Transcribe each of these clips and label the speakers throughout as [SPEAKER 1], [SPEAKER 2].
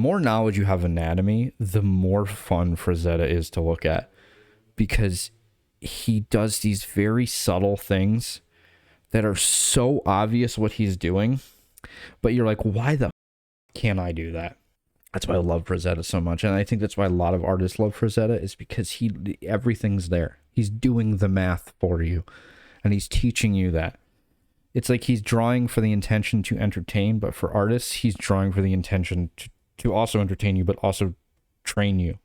[SPEAKER 1] more knowledge you have of anatomy, the more fun Frazetta is to look at, because he does these very subtle things that are so obvious what he's doing, but you're like, why the can't I do that? That's why I love Frazetta so much, and I think that's why a lot of artists love Frazetta, is because everything's there. He's doing the math for you, and he's teaching you that. It's like he's drawing for the intention to entertain, but for artists, he's drawing for the intention to also entertain you, but also train you.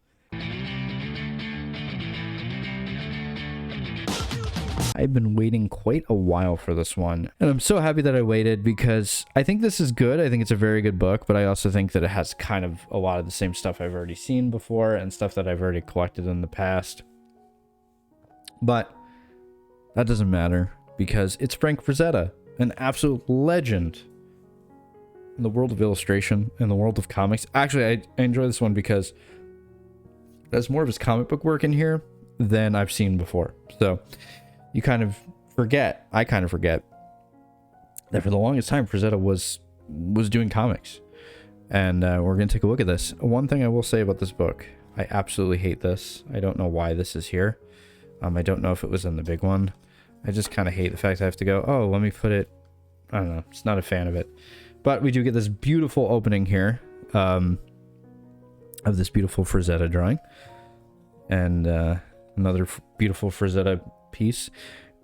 [SPEAKER 1] I've been waiting quite a while for this one, and I'm so happy that I waited, because I think this is good. I think it's a very good book, but I also think that it has kind of a lot of the same stuff I've already seen before and stuff that I've already collected in the past. But that doesn't matter, because it's Frank Frazetta, an absolute legend in the world of illustration, in the world of comics. Actually, I enjoy this one because there's more of his comic book work in here than I've seen before. So you kind of forget, I kind of forget, that for the longest time Frazetta was doing comics. And we're going to take a look at this. One thing I will say about this book, I absolutely hate this. I don't know why this is here. I don't know if it was in the big one. I just kind of hate the fact I have to go, oh, let me put it, I don't know, just not a fan of it. But we do get this beautiful opening here of this beautiful Frazetta drawing. And another beautiful Frazetta piece.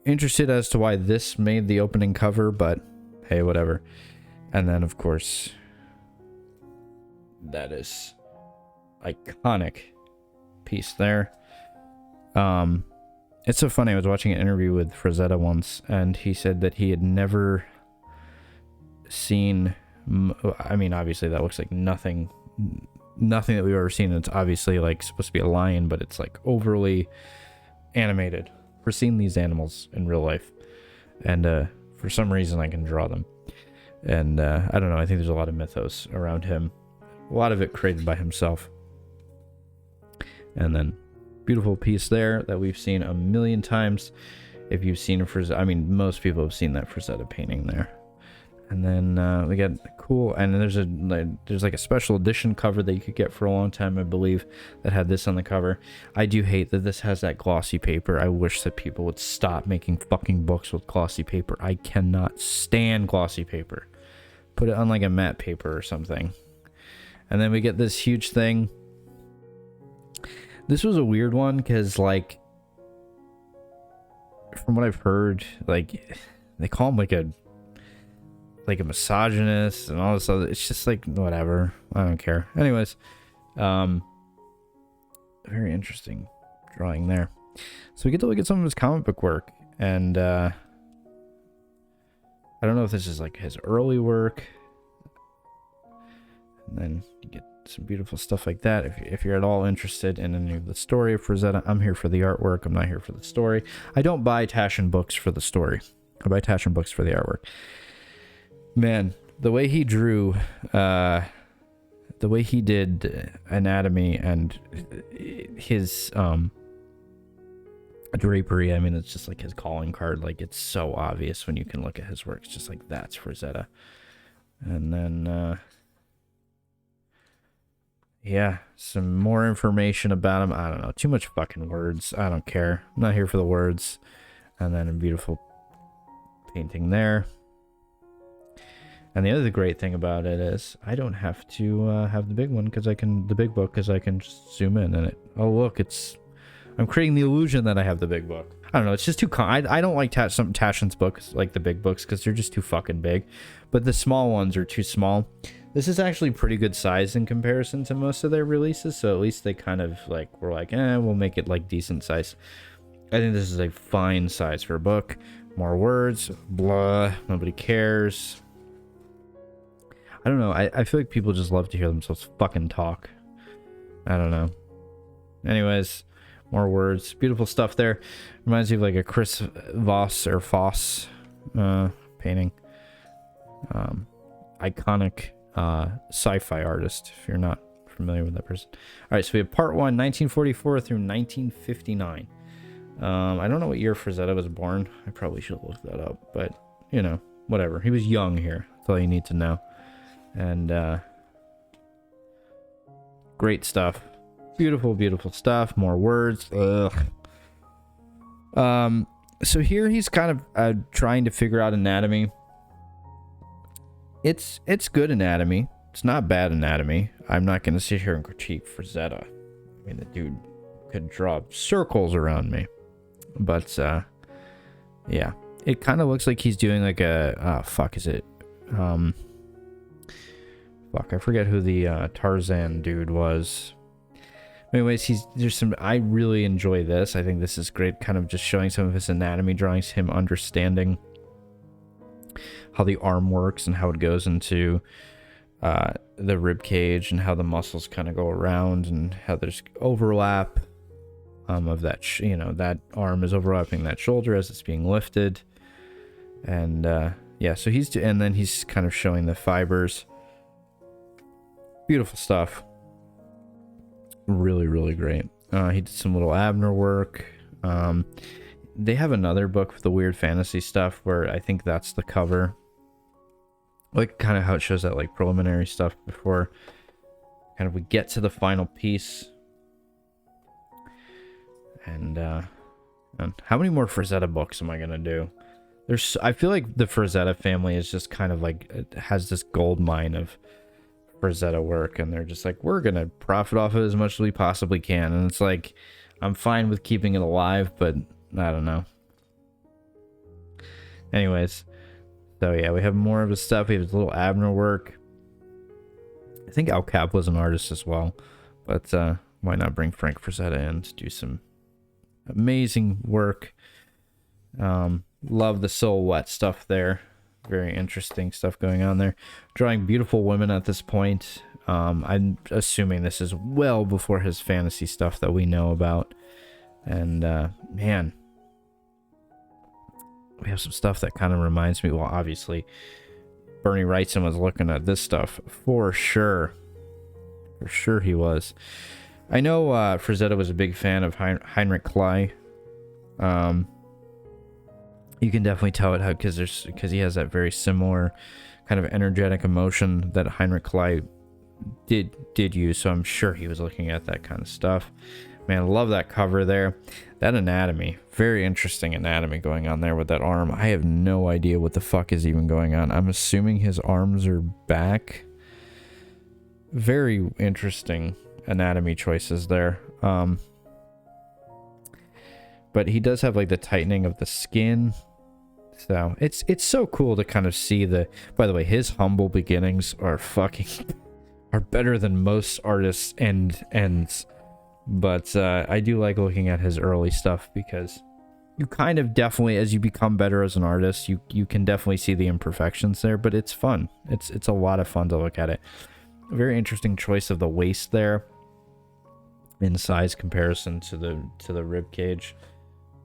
[SPEAKER 1] Interested as to why this made the opening cover, but hey, whatever. And then, of course, that is iconic piece there. It's so funny. I was watching an interview with Frazetta once, and he said that he had never seen, I mean, obviously that looks like nothing that we've ever seen. It's obviously like supposed to be a lion, but it's like overly animated. We're seeing these animals in real life, and for some reason I can draw them. And I don't know, I think there's a lot of mythos around him, a lot of it created by himself. And then beautiful piece there that we've seen a million times. If you've seen Frazetta, I mean, most people have seen that Frazetta painting there. And then we got cool, and there's like a special edition cover that you could get for a long time, I believe, that had this on the cover. I do hate that this has that glossy paper. I wish that people would stop making fucking books with glossy paper. I cannot stand glossy paper. Put it on like a matte paper or something. And then we get this huge thing. This was a weird one, because like, from what I've heard, like, they call him like a misogynist and all this other, it's just like, whatever, I don't care. Anyways, very interesting drawing there. So we get to look at some of his comic book work, and I don't know if this is like his early work, and then you get some beautiful stuff like that. If you're at all interested in any of the story of Frazetta, I'm here for the artwork, I'm not here for the story. I don't buy Taschen books for the story, I buy Taschen books for the artwork. Man, the way he drew, the way he did anatomy and his drapery, I mean, it's just like his calling card. Like, it's so obvious when you can look at his work. It's just like, that's Frazetta. And then, yeah, some more information about him. I don't know, too much fucking words. I don't care. I'm not here for the words. And then a beautiful painting there. And the other great thing about it is I don't have to have the big one, because I can, the big book, because I can just zoom in and it, oh look, I'm creating the illusion that I have the big book. I don't know, it's just too I don't like some Taschen's books, like the big books, because they're just too fucking big. But the small ones are too small. This is actually pretty good size in comparison to most of their releases, so at least they kind of like were like, we'll make it like decent size. I think this is a fine size for a book. More words, blah, nobody cares. I don't know, I feel like people just love to hear themselves fucking talk. I don't know. Anyways, more words. Beautiful stuff there. Reminds me of like a Chris Voss or Foss painting. Iconic sci-fi artist, if you're not familiar with that person. Alright, so we have part 1, 1944 through 1959. I don't know what year Frazetta was born. I probably should have looked that up, but, you know, whatever. He was young here. That's all you need to know. And Great stuff. Beautiful, beautiful stuff. More words. Ugh. So here he's kind of trying to figure out anatomy. It's good anatomy. It's not bad anatomy. I'm not going to sit here and critique Frazetta. I mean, the dude could draw circles around me. But, yeah. It kind of looks like he's doing like a... fuck, is it? Fuck, I forget who the Tarzan dude was. Anyways, there's some... I really enjoy this. I think this is great. Kind of just showing some of his anatomy drawings. Him understanding how the arm works and how it goes into the rib cage and how the muscles kind of go around and how there's overlap of that, that arm is overlapping that shoulder as it's being lifted. And yeah, so and then he's kind of showing the fibers. Beautiful stuff. Really, really great. He did some little Abner work. They have another book with the weird fantasy stuff where I think that's the cover. Like kind of how it shows that like preliminary stuff before kind of we get to the final piece. And how many more Frazetta books am I gonna do? I feel like the Frazetta family is just kind of like, it has this gold mine of Frazetta work, and they're just like, we're gonna profit off it as much as we possibly can. And it's like, I'm fine with keeping it alive, but I don't know. Anyways, so yeah, we have more of his stuff. We have his little Abner work. I think Al Cap was an artist as well, but why not bring Frank Frazetta in to do some amazing work? Love the silhouette stuff there. Very interesting stuff going on there. Drawing beautiful women at this point. I'm assuming this is well before his fantasy stuff that we know about. And man, we have some stuff that kind of reminds me. Well, obviously, Bernie Wrightson was looking at this stuff for sure. For sure he was. I know Frazetta was a big fan of Heinrich Klei. You can definitely tell it because he has that very similar kind of energetic emotion that Heinrich Klei did use. So I'm sure he was looking at that kind of stuff. Man, I love that cover there. That anatomy, very interesting anatomy going on there with that arm. I have no idea what the fuck is even going on. I'm assuming his arms are back. Very interesting anatomy choices there. But he does have like the tightening of the skin. So it's so cool to kind of see by the way, his humble beginnings are better than most artists' ends. But I do like looking at his early stuff because you kind of definitely, as you become better as an artist, you can definitely see the imperfections there, but it's fun. It's a lot of fun to look at it. A very interesting choice of the waist there in size comparison to the rib cage.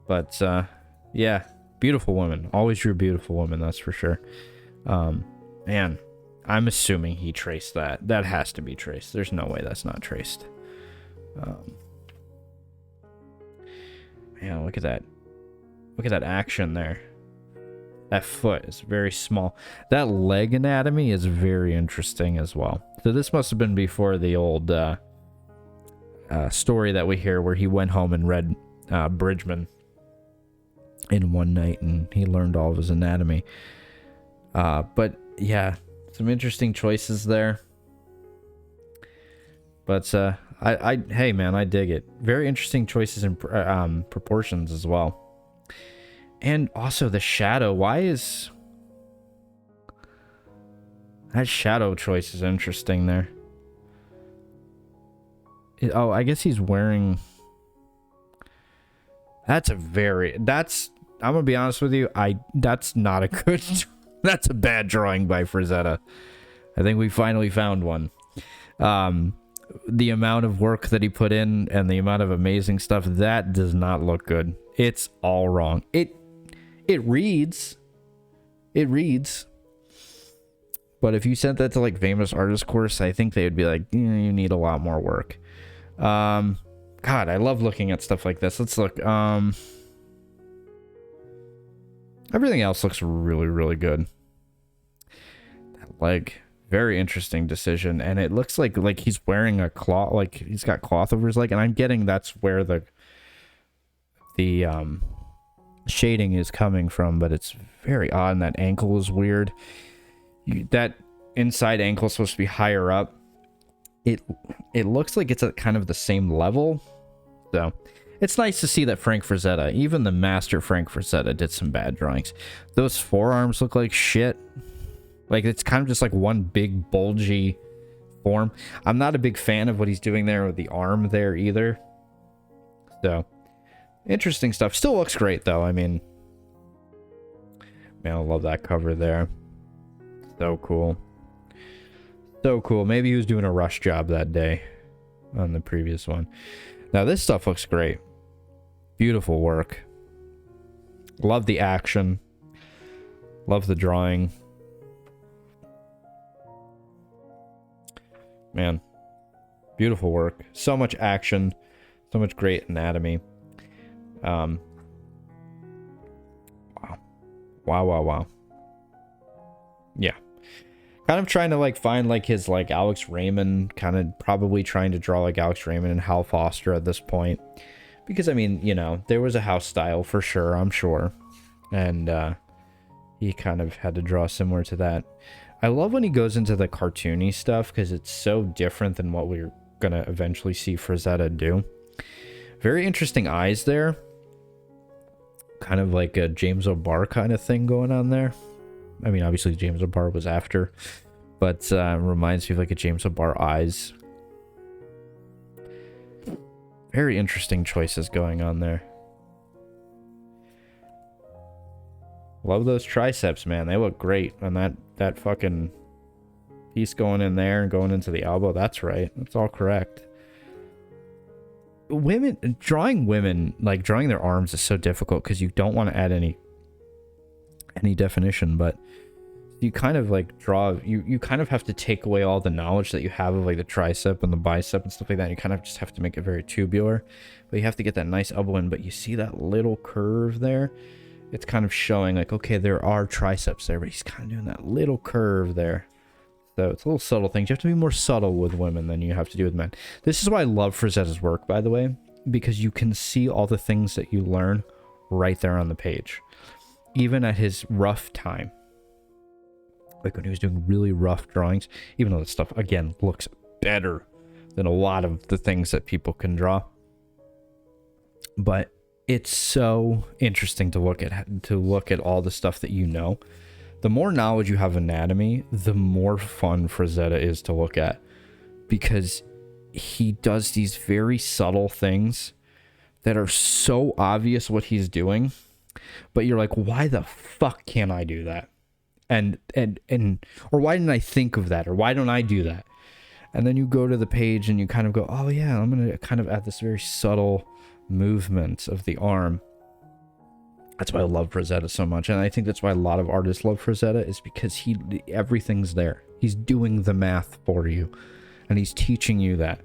[SPEAKER 1] But yeah, beautiful woman. Always drew beautiful woman, that's for sure. Man, I'm assuming he traced that. That has to be traced. There's no way that's not traced. Man, look at that. Look at that action there. That foot is very small. That leg anatomy is very interesting as well. So this must have been before the old story that we hear where he went home and read Bridgman in one night and he learned all of his anatomy. But yeah, some interesting choices there. But hey man, I dig it. Very interesting choices in proportions as well. And also the shadow. Why is that shadow choice is interesting there? Oh, I guess he's wearing. I'm gonna be honest with you. That's not a good. That's a bad drawing by Frazetta. I think we finally found one. The amount of work that he put in and the amount of amazing stuff, that does not look good. It's all wrong. It reads. But if you sent that to like famous artist course, I think they would be like, you need a lot more work. God, I love looking at stuff like this. Let's look. Everything else looks really, really good. That leg, Very interesting decision. And it looks like he's wearing a cloth, like he's got cloth over his leg, and I'm getting that's where the shading is coming from, but it's very odd, and that ankle is weird. That inside ankle is supposed to be higher up. It looks like it's at kind of the same level. So it's nice to see that Frank Frazetta, even the master Frank Frazetta, did some bad drawings. Those forearms look like shit. Like, it's kind of just like one big bulgy form. I'm not a big fan of what he's doing there with the arm there either. So, interesting stuff. Still looks great, though. I mean, man, I love that cover there. So cool. So cool. Maybe he was doing a rush job that day on the previous one. Now, this stuff looks great. Beautiful work. Love the action. Love the drawing. Man, beautiful work. So much action, so much great anatomy. Wow. Wow. Yeah. Kind of trying to like find like his like Alex Raymond, kind of probably trying to draw like Alex Raymond and Hal Foster at this point. Because I mean, you know, there was a house style for sure, I'm sure. And he kind of had to draw similar to that. I love when he goes into the cartoony stuff because it's so different than what we're going to eventually see Frazetta do. Very interesting eyes there. Kind of like a James O'Barr kind of thing going on there. I mean, obviously James O'Barr was after, but reminds me of like a James O'Barr eyes. Very interesting choices going on there. Love those triceps, man. They look great. And that fucking piece going in there and going into the elbow, that's right. That's all correct. Drawing women, like drawing their arms is so difficult because you don't want to add any definition, but you kind of like draw, you kind of have to take away all the knowledge that you have of like the tricep and the bicep and stuff like that. You kind of just have to make it very tubular, but you have to get that nice elbow in. But you see that little curve there? It's kind of showing like, okay, there are triceps there, but he's kind of doing that little curve there. So it's a little subtle things. You have to be more subtle with women than you have to do with men. This is why I love Frazetta's work, by the way, because you can see all the things that you learn right there on the page. Even at his rough time. Like when he was doing really rough drawings, even though that stuff, again, looks better than a lot of the things that people can draw. But it's so interesting to look at all the stuff that you know. The more knowledge you have of anatomy, the more fun Frazetta is to look at, because he does these very subtle things that are so obvious what he's doing, but you're like, why the fuck can't I do that? And or why didn't I think of that? Or why don't I do that? And then you go to the page and you kind of go, oh yeah, I'm going to kind of add this very subtle movement of the arm. That's why I love Frazetta so much, and I think that's why a lot of artists love Frazetta, is because everything's there. He's doing the math for you, and he's teaching you that.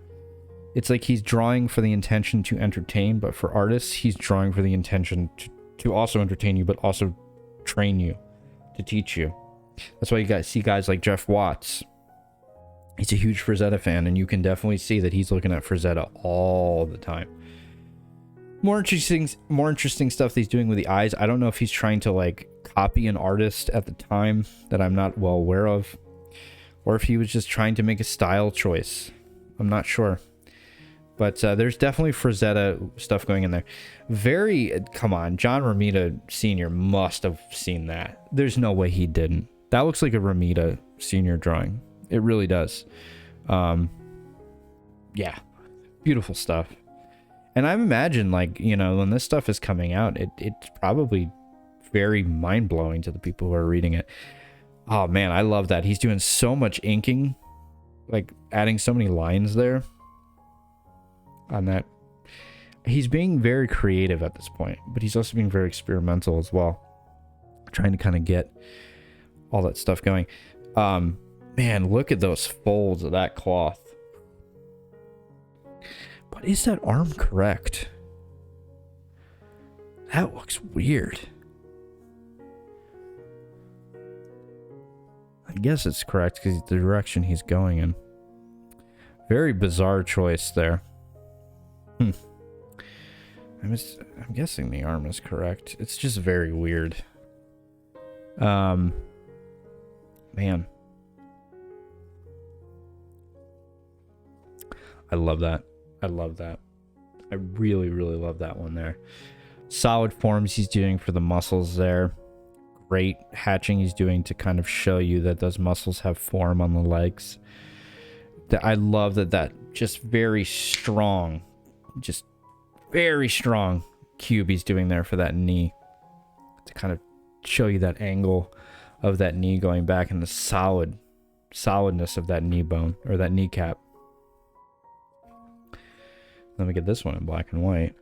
[SPEAKER 1] It's like he's drawing for the intention to entertain, but for artists, he's drawing for the intention to also entertain you, but also train you, to teach you. That's why you guys see guys like Jeff Watts. He's a huge Frazetta fan, and you can definitely see that he's looking at Frazetta all the time. More interesting stuff that he's doing with the eyes. I don't know if he's trying to like copy an artist at the time that I'm not well aware of, or if he was just trying to make a style choice. I'm not sure. But there's definitely Frazetta stuff going in there. Come on, John Romita Sr. must have seen that. There's no way he didn't. That looks like a Romita Sr. drawing. It really does. Yeah, beautiful stuff. And I imagine, like, you know, when this stuff is coming out, it's probably very mind-blowing to the people who are reading it. Oh, man, I love that. He's doing so much inking, like, adding so many lines there on that. He's being very creative at this point, but he's also being very experimental as well, trying to kind of get all that stuff going. Man, look at those folds of that cloth. But is that arm correct? That looks weird. Like, guess it's correct because the direction he's going in. Very bizarre choice there. I'm guessing the arm is correct. It's just very weird. Man. I love that. I love that. I really, really love that one there. Solid forms he's doing for the muscles there. Great hatching he's doing to kind of show you that those muscles have form on the legs. I love that just very strong, just very strong cube he's doing there for that knee. To kind of show you that angle of that knee going back and the solidness of that knee bone, or that kneecap. Let me get this one in black and white.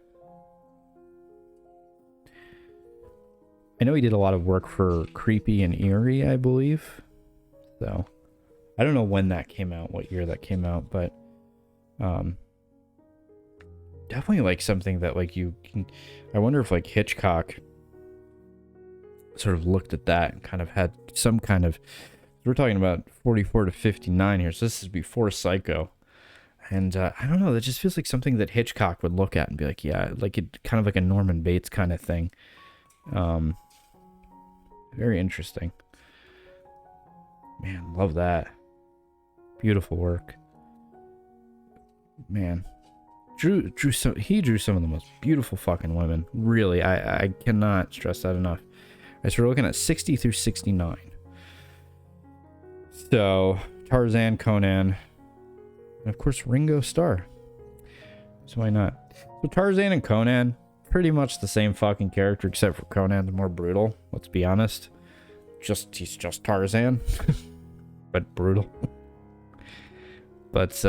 [SPEAKER 1] I know he did a lot of work for Creepy and Eerie, I believe. So, I don't know when that came out, what year that came out, but definitely like something that like you can... I wonder if like Hitchcock sort of looked at that and kind of had some kind of... We're talking about 44 to 59 here, so this is before Psycho. And I don't know, that just feels like something that Hitchcock would look at and be like, yeah, like it kind of like a Norman Bates kind of thing. Very interesting. Man, love that. Beautiful work. Man. He drew some of the most beautiful fucking women. Really, I cannot stress that enough. Alright, so we're looking at 60 through 69. So, Tarzan, Conan, and of course Ringo Starr. So why not? So Tarzan and Conan, pretty much the same fucking character, except for Conan's more brutal. Let's be honest. He's just Tarzan, but brutal. But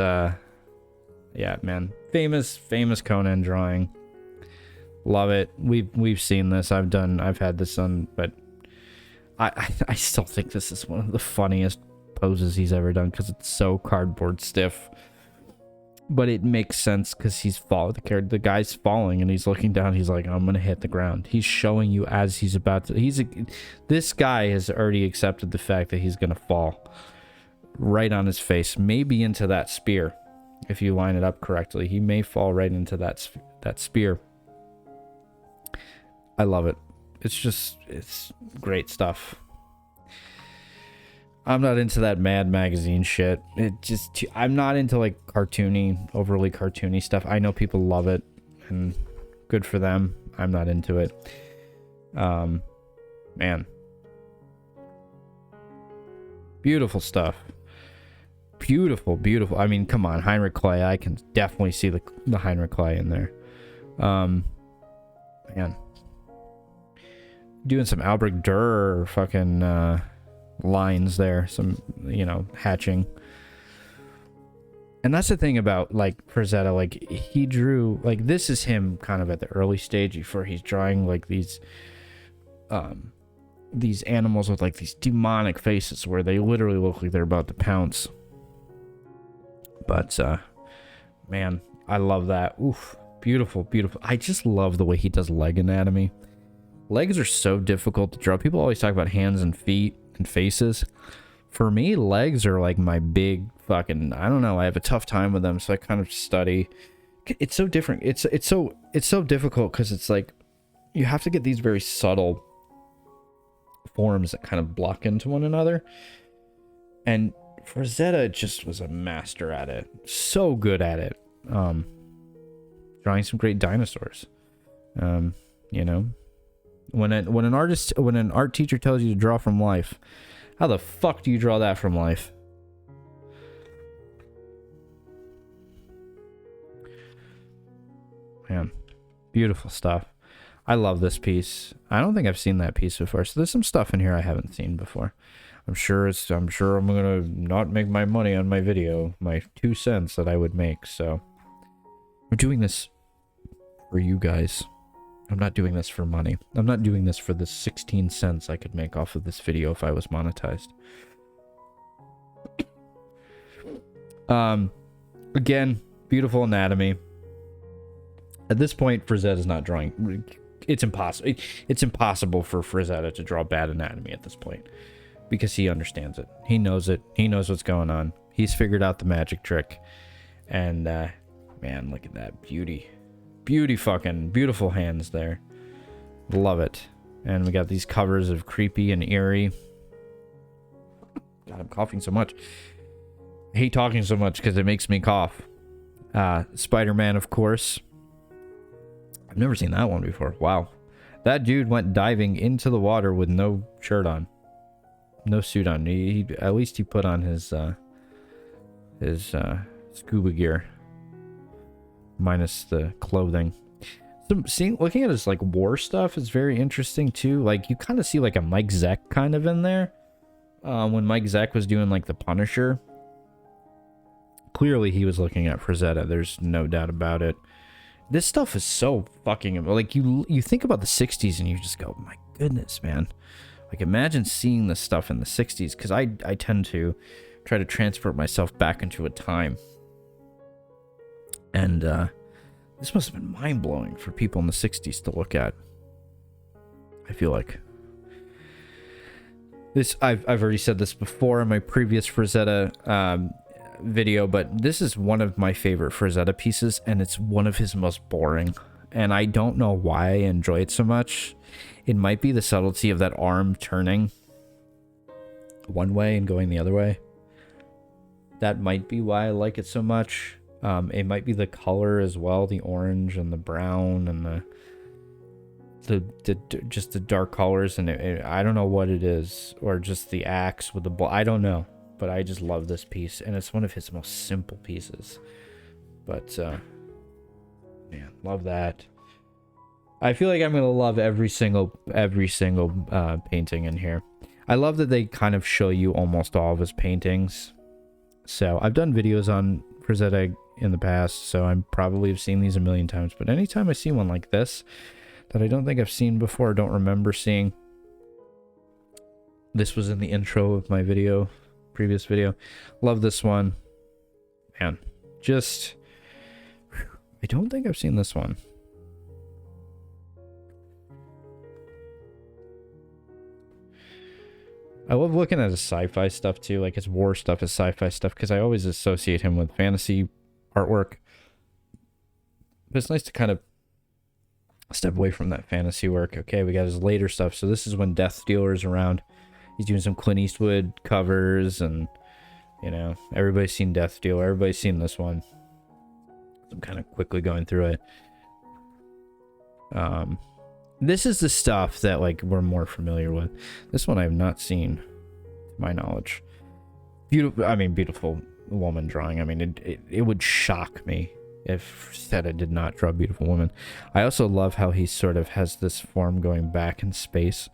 [SPEAKER 1] yeah, man, famous Conan drawing. Love it. We've seen this. I've had this on, but I still think this is one of the funniest poses he's ever done because it's so cardboard stiff. But it makes sense because the guy's falling and he's looking down. He's like, I'm gonna hit the ground. He's showing you as he's about to. This guy has already accepted the fact that he's gonna fall right on his face, maybe into that spear. If you line it up correctly, he may fall right into that spear. I love it. It's great stuff. I'm not into that Mad Magazine shit. I'm not into like overly cartoony stuff. I know people love it, and good for them. I'm not into it. Man. Beautiful stuff. Beautiful. I mean, come on, Heinrich Clay. I can definitely see the Heinrich Clay in there. Man. Doing some Albrecht Dürer fucking lines there, some, hatching. And that's the thing about like Frazetta, like he drew, like this is him kind of at the early stage before he's drawing like these animals with like these demonic faces where they literally look like they're about to pounce. But man, I love that. Oof, beautiful. I just love the way he does leg anatomy. Legs are so difficult to draw. People always talk about hands and feet and faces. For me, legs are like my big fucking, I don't know, I have a tough time with them, so I kind of study. It's so different. It's so difficult because it's like you have to get these very subtle forms that kind of block into one another. And Frazetta just was a master at it. So good at it. Drawing some great dinosaurs. When an art teacher tells you to draw from life, how the fuck do you draw that from life? Man, beautiful stuff. I love this piece. I don't think I've seen that piece before, so there's some stuff in here I haven't seen before. I'm sure I'm gonna not make my money on my video, my 2 cents that I would make. So I'm doing this for you guys. I'm not doing this for money. I'm not doing this for the 16 cents I could make off of this video if I was monetized. Again, beautiful anatomy. At this point, Frazetta's not drawing. It's impossible. It's impossible for Frazetta to draw bad anatomy at this point. because he understands it. He knows it. He knows what's going on. He's figured out the magic trick. And, man, look at that beauty. Beautiful hands there. Love it. And we got these covers of Creepy and Eerie. God, I'm coughing so much. I hate talking so much because it makes me cough. Spider-Man, of course. I've never seen that one before. Wow. That dude went diving into the water with no shirt on. No suit on. He at least he put on his scuba gear. Minus the clothing. So looking at his like war stuff is very interesting too. Like you kind of see like a Mike Zeck kind of in there. When Mike Zeck was doing like the Punisher. Clearly he was looking at Frazetta. There's no doubt about it. This stuff is so fucking... Like, you think about the 60s and you just go, my goodness, man. Like, imagine seeing this stuff in the 60s. Because I tend to try to transport myself back into a time. And this must have been mind-blowing for people in the 60s to look at. I feel like. This I've already said this before in my previous Frazetta video, but this is one of my favorite Frazetta pieces, and it's one of his most boring. And I don't know why I enjoy it so much. It might be the subtlety of that arm turning one way and going the other way. That might be why I like it so much. It might be the color as well, the orange and the brown and just the dark colors, and I don't know what it is, or just the axe with the I don't know. But I just love this piece, and it's one of his most simple pieces. But, man, love that. I feel like I'm gonna love every single painting in here. I love that they kind of show you almost all of his paintings. So I've done videos on Frazetta in the past, so I probably have seen these a million times. But anytime I see one like this that I don't think I've seen before, don't remember seeing. This was in the intro of my video. Previous video. Love this one. Man, just... I don't think I've seen this one. I love looking at his sci-fi stuff too, like his war stuff, his sci-fi stuff, because I always associate him with fantasy artwork. But it's nice to kind of step away from that fantasy work. Okay, we got his later stuff. So this is when Death Dealer's around. He's doing some Clint Eastwood covers, and, you know, everybody's seen Death Dealer. Everybody's seen this one. I'm kind of quickly going through it. This is the stuff that, like, we're more familiar with. This one I have not seen, to my knowledge. Beautiful woman drawing. I mean, it would shock me if Frazetta did not draw a beautiful woman. I also love how he sort of has this form going back in space.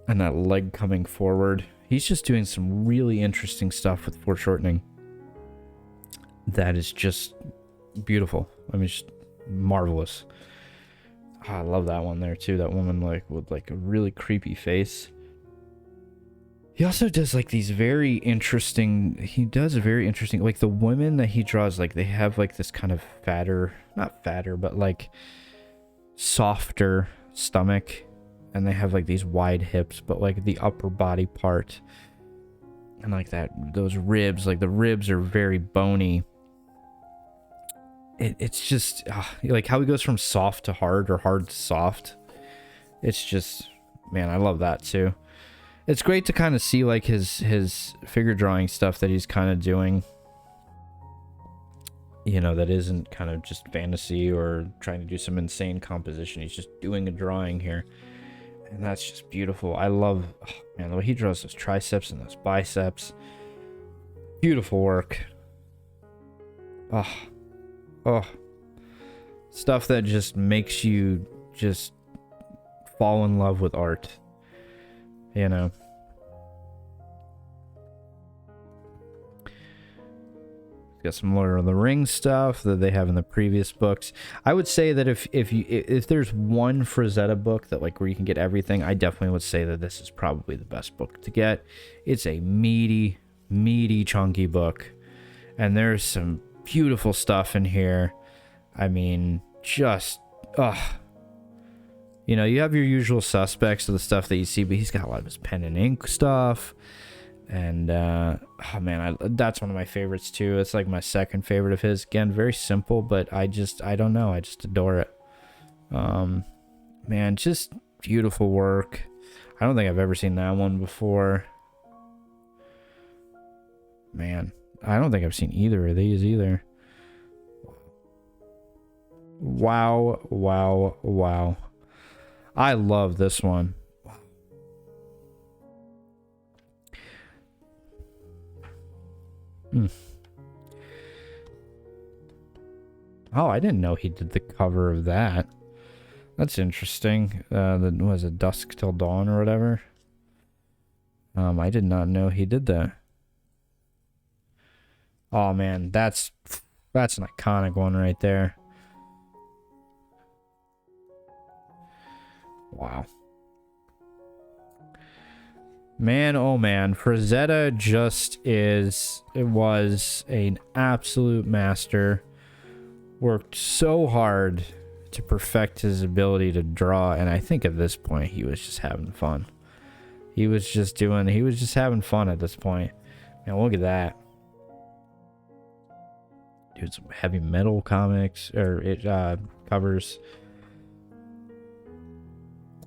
[SPEAKER 1] And that leg coming forward. He's just doing some really interesting stuff with foreshortening. That is just beautiful. I mean, just marvelous. Oh, I love that one there too. That woman like with like a really creepy face. He also does like these very interesting... He does a very interesting... Like the women that he draws, like they have like this kind of fatter... Not fatter, but like softer stomach. And they have like these wide hips, but like the upper body part and like those ribs, like the ribs are very bony. It's just like how he goes from soft to hard or hard to soft. It's just, man, I love that too. It's great to kind of see like his figure drawing stuff that he's kind of doing. You know, that isn't kind of just fantasy or trying to do some insane composition. He's just doing a drawing here. And that's just beautiful. I love, man, the way he draws those triceps and those biceps. Beautiful work. Oh. Stuff that just makes you just fall in love with art. You know. Got some Lord of the Rings stuff that they have in the previous books. I would say that if there's one Frazetta book that like where you can get everything, I definitely would say that this is probably the best book to get. It's a meaty, chunky book, and there's some beautiful stuff in here. I mean, just You know, you have your usual suspects of the stuff that you see, but he's got a lot of his pen and ink stuff. And, oh man, that's one of my favorites too. It's like my second favorite of his. Again, very simple, but I don't know. I just adore it. Man, just beautiful work. I don't think I've ever seen that one before. Man, I don't think I've seen either of these either. Wow, wow, wow. I love this one. Oh, I didn't know he did the cover of that. That's interesting. Was it Dusk Till Dawn or whatever? I did not know he did that. Oh man, that's an iconic one right there. Wow. Man, oh man, Frazetta was an absolute master. Worked so hard to perfect his ability to draw, and I think at this point he was just having fun. He was just having fun at this point. Man, look at that. Dude, some heavy metal comics, or covers.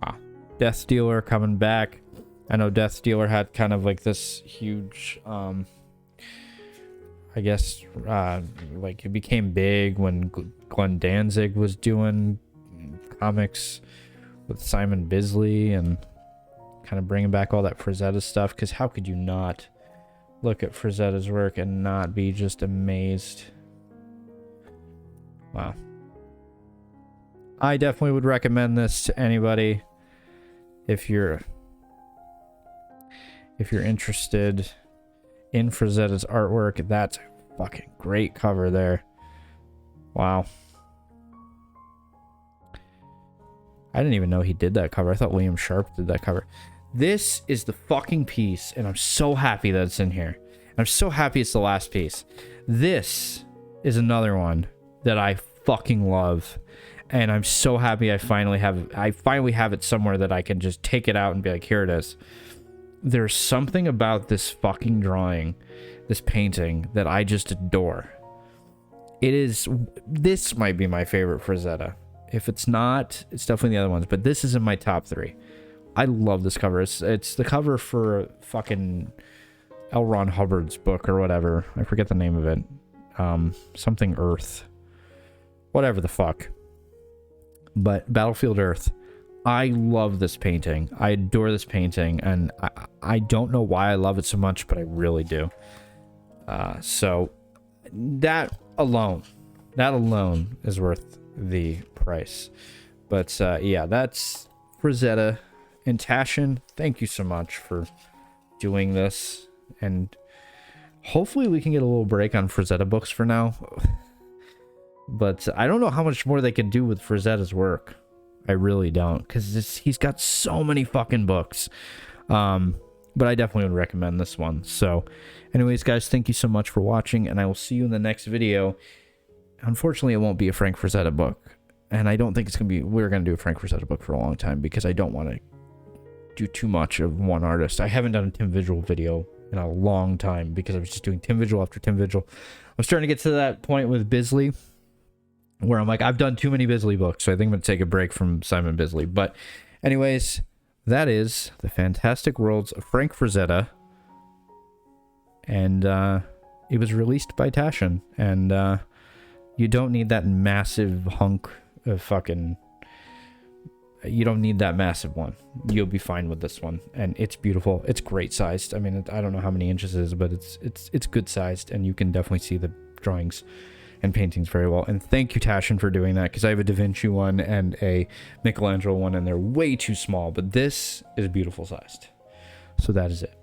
[SPEAKER 1] Wow. Death Dealer coming back. I know Death Dealer had kind of like this huge, I guess, like it became big when Glenn Danzig was doing comics with Simon Bisley and kind of bringing back all that Frazetta stuff. Because how could you not look at Frazetta's work and not be just amazed? Wow. I definitely would recommend this to anybody if you're interested in Frazetta's artwork. That's a fucking great cover there. Wow. I didn't even know he did that cover. I thought William Sharp did that cover. This is the fucking piece, and I'm so happy that it's in here. I'm so happy it's the last piece. This is another one that I fucking love, and I'm so happy I finally have it somewhere that I can just take it out and be like, here it is. There's something about this fucking drawing, this painting, that I just adore. This might be my favorite Frazetta. If it's not, it's definitely the other ones, but this is in my top 3. I love this cover. It's the cover for fucking L. Ron Hubbard's book or whatever. I forget the name of it. Something Earth. Whatever the fuck. But Battlefield Earth. I love this painting. I adore this painting, and I don't know why I love it so much, but I really do. So that alone is worth the price. But yeah, that's Frazetta and Taschen. Thank you so much for doing this, and hopefully we can get a little break on Frazetta books for now. But I don't know how much more they can do with Frazetta's work. I really don't, because he's got so many fucking books. But I definitely would recommend this one. So anyways, guys, thank you so much for watching, and I will see you in the next video. Unfortunately, it won't be a Frank Frazetta book, and I don't think it's gonna be. We're gonna do a Frank Frazetta book for a long time, because I don't want to do too much of one artist. I haven't done a Tim Vigil video in a long time, because I was just doing Tim Vigil after Tim Vigil. I'm starting to get to that point with Bisley, where I'm like, I've done too many Bisley books, so I think I'm going to take a break from Simon Bisley. But anyways, that is The Fantastic Worlds of Frank Frazetta. And it was released by Taschen. And you don't need that massive hunk of fucking... You don't need that massive one. You'll be fine with this one. And it's beautiful. It's great sized. I mean, I don't know how many inches it is, but it's good sized. And you can definitely see the drawings and paintings very well. And thank you, Taschen, for doing that, because I have a Da Vinci one and a Michelangelo one, and they're way too small, but this is beautiful sized. So that is it.